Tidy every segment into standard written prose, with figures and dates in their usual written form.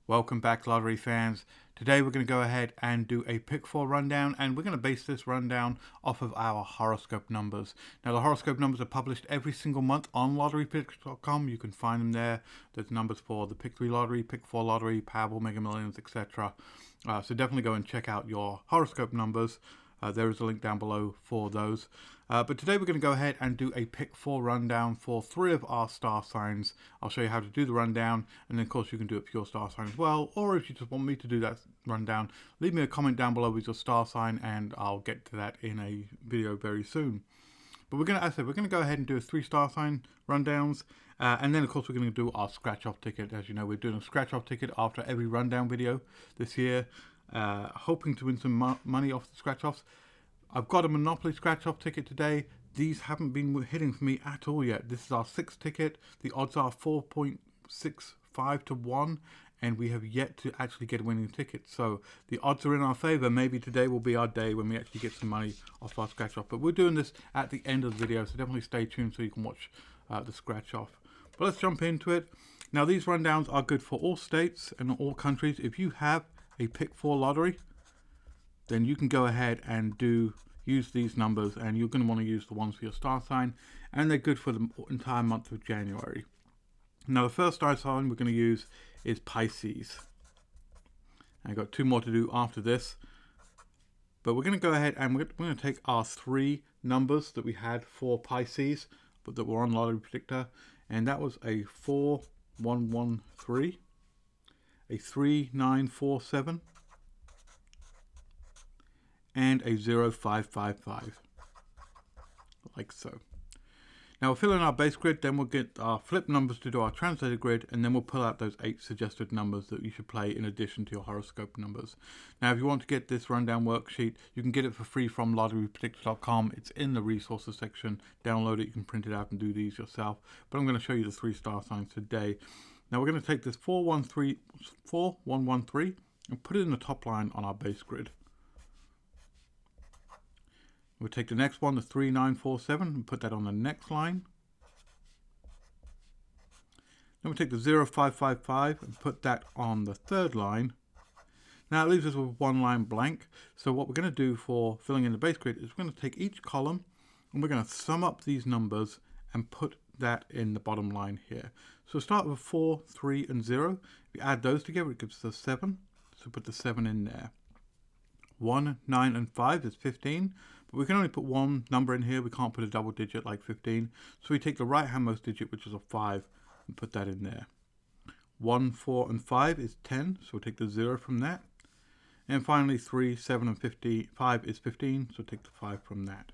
Welcome back, lottery fans. Today we're going to go ahead and do a pick four rundown, and we're going to base this rundown off of our horoscope numbers. Now, the horoscope numbers are published every single month on lotterypredictor.com. You can find them there. There's numbers for the pick 3 lottery, pick 4 lottery, Powerball, Mega Millions, etc. So definitely go and check out your horoscope numbers. There is a link down below for those. But today we're going to go ahead and do a pick 4 rundown for 3 of our star signs. I'll show you how to do the rundown, and then of course you can do it for your star sign as well. Or if you just want me to do that rundown, leave me a comment down below with your star sign, and I'll get to that in a video very soon. But we're going to go ahead and do a 3 star sign rundowns. And then of course we're going to do our scratch off ticket. As you know, we're doing a scratch off ticket after every rundown video this year. Hoping to win some money off the scratch offs. I've got a Monopoly scratch off ticket today. These haven't been hitting for me at all yet. This is our 6th ticket. The odds are 4.65 to 1, and we have yet to actually get a winning ticket. So the odds are in our favor. Maybe today will be our day when we actually get some money off our scratch off. But we're doing this at the end of the video, so definitely stay tuned so you can watch the scratch off. But let's jump into it. Now, these rundowns are good for all states and all countries. If you have a pick 4 lottery, then you can go ahead and use these numbers, and you're going to want to use the ones for your star sign, and they're good for the entire month of January. Now, the first star sign we're going to use is Pisces. I've got 2 more to do after this, but we're going to go ahead and we're going to take our 3 numbers that we had for Pisces, but that were on Lottery Predictor, and that was a 4113, a 3947, and a 0555, like so. Now we'll fill in our base grid, then we'll get our flip numbers to do our translated grid, and then we'll pull out those 8 suggested numbers that you should play in addition to your horoscope numbers. Now, if you want to get this rundown worksheet, you can get it for free from lotterypredictor.com. It's in the resources section. Download it, you can print it out and do these yourself. But I'm going to show you the 3 star signs today. Now we're going to take this 4113 and put it in the top line on our base grid. We'll take the next one, the 3947, and put that on the next line. Then we'll take the 0555 and put that on the 3rd line. Now it leaves us with 1 line blank. So what we're going to do for filling in the base grid is we're going to take each column and we're going to sum up these numbers and put that in the bottom line here. So start with 4, 3, and 0. If you add those together, it gives us 7. So put the 7 in there. 1, 9, and 5 is 15. But we can only put 1 number in here. We can't put a double digit like 15. So we take the right handmost digit, which is a 5, and put that in there. 1, 4, and 5 is 10. So we'll take the 0 from that. And finally, 3, 7, and 5 is 15. So take the 5 from that.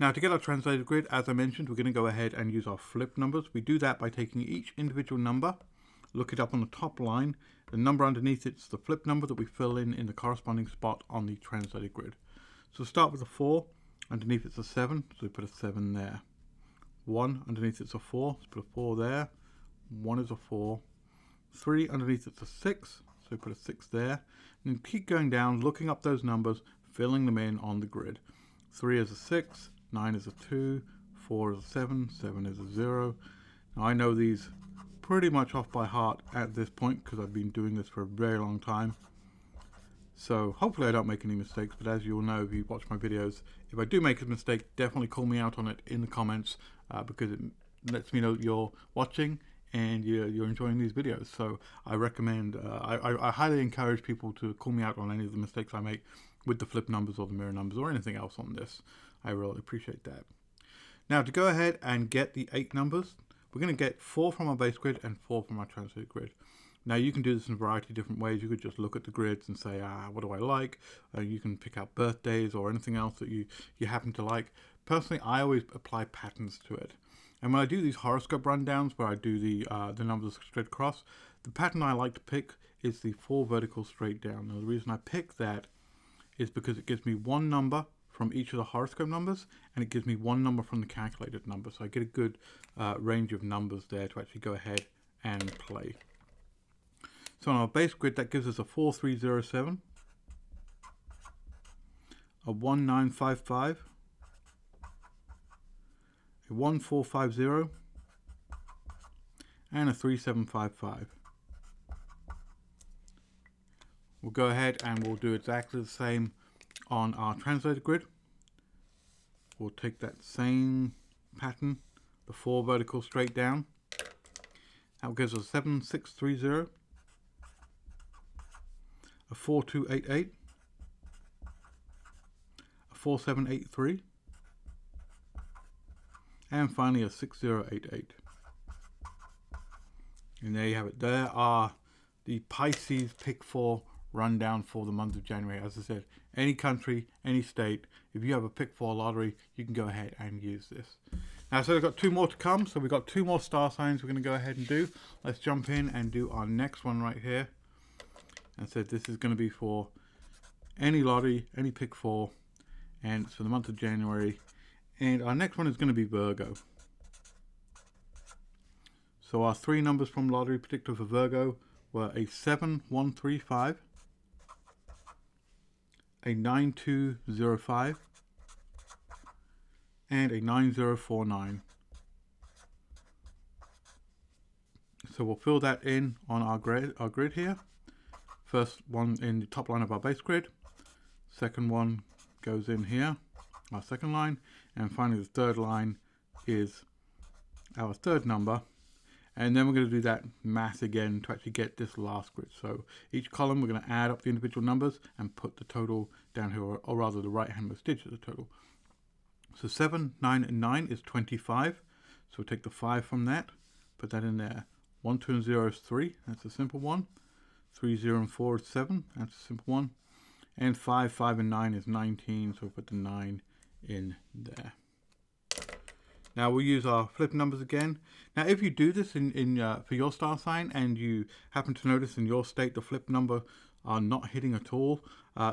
Now, to get our translated grid, as I mentioned, we're going to go ahead and use our flip numbers. We do that by taking each individual number, look it up on the top line. The number underneath it's the flip number that we fill in the corresponding spot on the translated grid. So start with a 4, underneath it's a 7, so we put a 7 there. 1, underneath it's a 4, so put a 4 there. 1 is a 4. 3, underneath it's a 6, so we put a 6 there. And then keep going down, looking up those numbers, filling them in on the grid. 3 is a 6, 9 is a 2, 4 is a 7, 7 is a 0. Now I know these pretty much off by heart at this point because I've been doing this for a very long time. So hopefully I don't make any mistakes, but as you all know if you watch my videos, if I do make a mistake, definitely call me out on it in the comments because it lets me know that you're watching and you're enjoying these videos. So I recommend, I highly encourage people to call me out on any of the mistakes I make with the flip numbers or the mirror numbers or anything else on this. I really appreciate that. Now to go ahead and get the 8 numbers, we're going to get 4 from our base grid and 4 from our translated grid. Now you can do this in a variety of different ways. You could just look at the grids and say, what do I like? You can pick out birthdays or anything else that you happen to like. Personally, I always apply patterns to it. And when I do these horoscope rundowns where I do the numbers straight across, the pattern I like to pick is the 4 vertical straight down. Now the reason I pick that is because it gives me 1 number from each of the horoscope numbers, and it gives me 1 number from the calculated number. So I get a good range of numbers there to actually go ahead and play. So on our base grid, that gives us a 4307, a 1955, a 1450, and a 3755. We'll go ahead and we'll do exactly the same on our translated grid. We'll take that same pattern, the 4 vertical straight down. That gives us 7630, a 4288, a 4783, and finally a 6088. And there you have it. There are the Pisces Pick 4 rundown for the month of January. As I said, any country, any state, if you have a Pick 4 lottery, you can go ahead and use this. Now, so we've got 2 more to come. So we've got 2 more star signs we're going to go ahead and do. Let's jump in and do our next one right here. And so this is going to be for any lottery, any Pick 4, and it's for the month of January. And our next one is going to be Virgo. So our 3 numbers from Lottery Predictor for Virgo were a 7135, a 9205, and a 9049. So we'll fill that in on our grid here. First one in the top line of our base grid. Second one goes in here, our second line. And finally the third line is our third number. And then we're going to do that math again to actually get this last grid. So each column we're going to add up the individual numbers and put the total down here, or rather the right handmost digit of the total. So 7, 9, and 9 is 25. So we'll take the 5 from that, put that in there. 1, 2, and 0 is 3. That's a simple one. 3, 0, and 4 is 7. That's a simple one. And 5, 5, and 9 is 19. So we'll put the 9 in there. Now we'll use our flip numbers again. Now if you do this for your star sign and you happen to notice in your state the flip number are not hitting at all,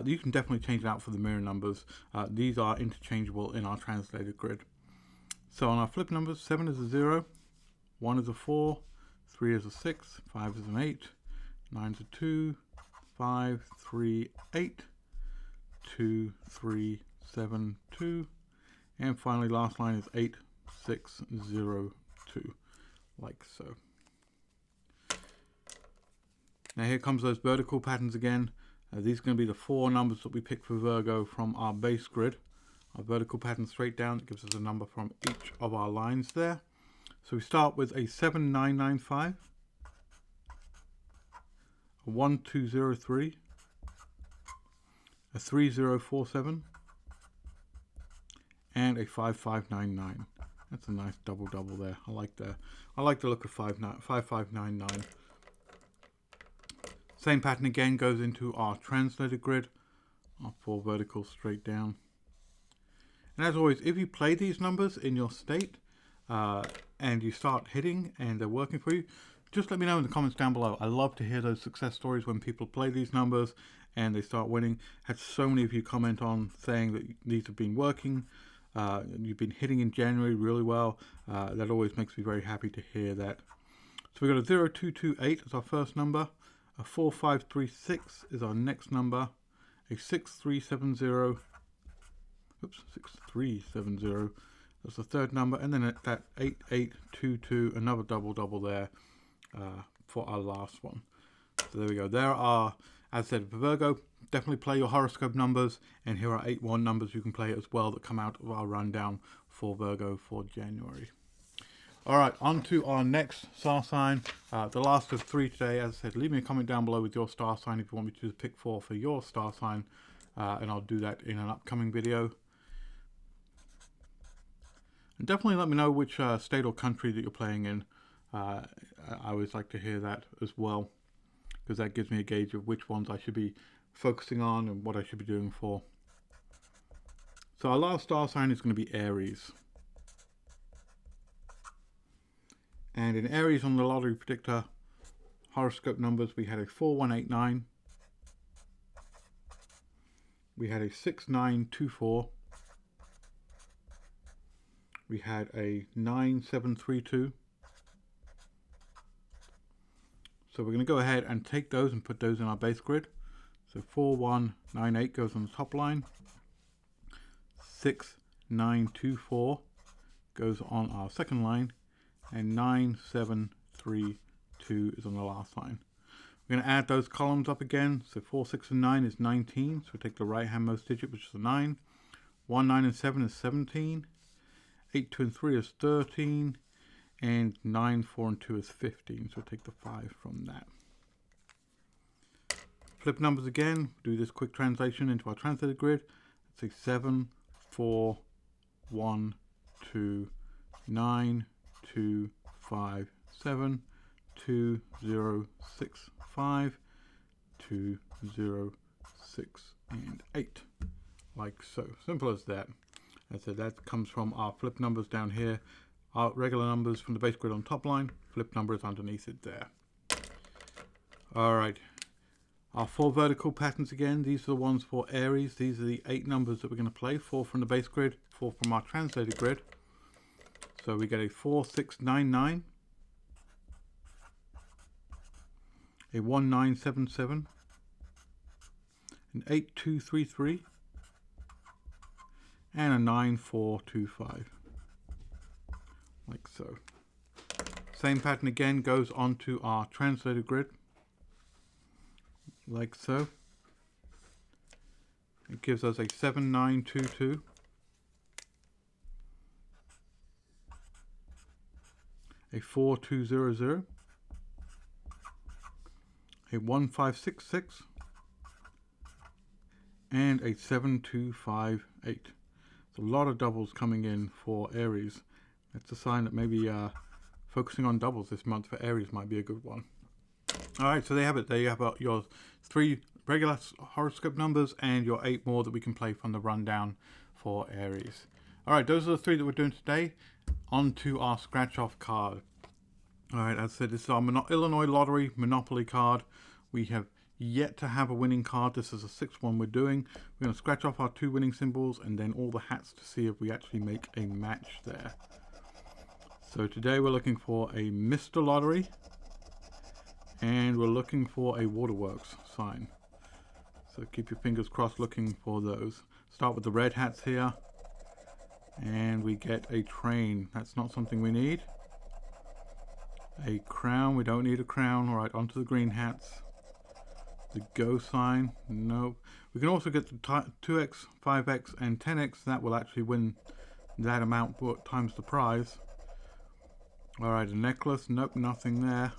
you can definitely change it out for the mirror numbers. These are interchangeable in our translated grid. So on our flip numbers, 7 is a 0, 1 is a 4, 3 is a 6, 5 is an 8, 9 is a 2, 5, 3, 8, 2, 3, 7, 2, and finally last line is 8, 6, 0, 2, like so. Now here comes those vertical patterns again. These are going to be the 4 numbers that we pick for Virgo from our base grid. Our vertical pattern straight down, it gives us a number from each of our lines there. So we start with a 7995, a 1203, a 3047, and a 5599. That's a nice double there. I like the look of 5599. Same pattern again goes into our translated grid, our 4 verticals straight down. And as always, if you play these numbers in your state and you start hitting and they're working for you, just let me know in the comments down below. I love to hear those success stories when people play these numbers and they start winning. Had so many of you comment on saying that these have been working. You've been hitting in January really well. That always makes me very happy to hear that. So we've got a 0228 as our first number, a 4536 is our next number, a 6370, 6370, that's the third number, and then that 8822, another double there for our last one. So there we go. There are, as I said, for Virgo, definitely play your horoscope numbers, and here are 8 1 numbers you can play as well that come out of our rundown for Virgo for January. All right, on to our next star sign, the last of 3 today. As I said, leave me a comment down below with your star sign if you want me to pick 4 for your star sign, and I'll do that in an upcoming video. And definitely let me know which state or country that you're playing in. I always like to hear that as well, because that gives me a gauge of which ones I should be focusing on and what I should be doing for. So our last star sign is going to be Aries. And in Aries on the Lottery Predictor horoscope numbers, we had a 4189, we had a 6924, we had a 9732. So we're going to go ahead and take those and put those in our base grid. So 4198 goes on the top line, 6924 goes on our second line, and 9732 is on the last line. We're going to add those columns up again. So 4, 6, and 9 is 19. So we take the right handmost digit, which is a 9. 1, 9, and 7 is 17. 8, 2, and 3 is 13. And 9, 4, and 2 is 15. So we'll take the 5 from that. Flip numbers again. Do this quick translation into our translated grid. Let's say 7, 4, 1, 2, 9, 2, 5, 7, 2, 0, 6, 5, 2, 0, 6, and 8. Like so. Simple as that. As I said, that comes from our flip numbers down here. Our regular numbers from the base grid on top line. Flip numbers underneath it there. Alright. Our 4 vertical patterns again. These are the ones for Aries. These are the 8 numbers that we're going to play. 4 from the base grid, 4 from our translated grid. So we get a 4, 6, 9, 9. A 1, 9, 7, 7. An 8, 2, 3, 3. And a 9, 4, 2, 5. Like so. Same pattern again goes onto our translated grid. Like so. It gives us a 7, 9, 2, 2. A 4, 2, 0, 0. A 1, 5, 6, 6. And a 7, 2, 5, 8. There's a lot of doubles coming in for Aries. That's a sign that maybe focusing on doubles this month for Aries might be a good one. Alright, so there you have it. There you have your 3 regular horoscope numbers and your 8 more that we can play from the rundown for Aries. Alright, those are the 3 that we're doing today. On to our scratch off card. Alright, as I said, this is our Illinois Lottery Monopoly card. We have yet to have a winning card. This is the 6th one we're doing. We're going to scratch off our 2 winning symbols and then all the hats to see if we actually make a match there. So today we're looking for a Mr. Lottery. And we're looking for a waterworks sign. So keep your fingers crossed looking for those. Start with the red hats here. And we get a train. That's not something we need. A crown. We don't need a crown. Alright, onto the green hats. The go sign. Nope. We can also get the 2x, 5x, and 10x. That will actually win that amount times the prize. Alright, a necklace. Nope, nothing there.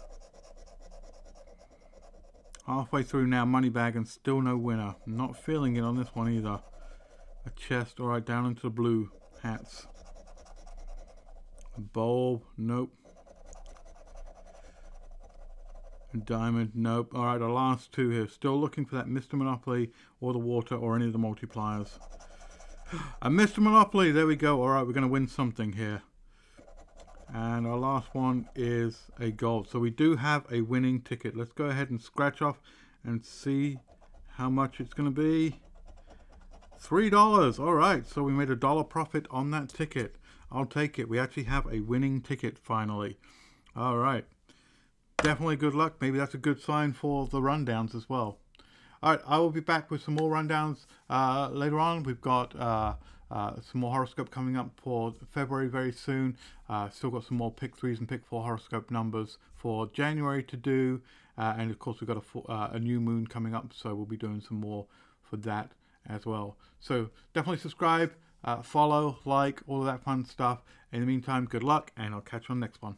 Halfway through now, money bag, and still no winner. Not feeling it on this one either. A chest, alright, down into the blue hats. A bulb, nope. A diamond, nope. Alright, the last 2 here. Still looking for that Mr. Monopoly or the water or any of the multipliers. A Mr. Monopoly, there we go. Alright, we're going to win something here. And our last one is a gold. So we do have a winning ticket. Let's go ahead and scratch off and see how much it's going to be. $3. All right. So we made $1 profit on that ticket. I'll take it. We actually have a winning ticket finally. All right. Definitely good luck. Maybe that's a good sign for the rundowns as well. All right. I will be back with some more rundowns later on. We've got some more horoscope coming up for February very soon. Still got some more pick 3s and pick 4 horoscope numbers for January to do. And of course we've got a new moon coming up. So we'll be doing some more for that as well. So definitely subscribe, follow, like, all of that fun stuff. In the meantime, good luck and I'll catch you on the next one.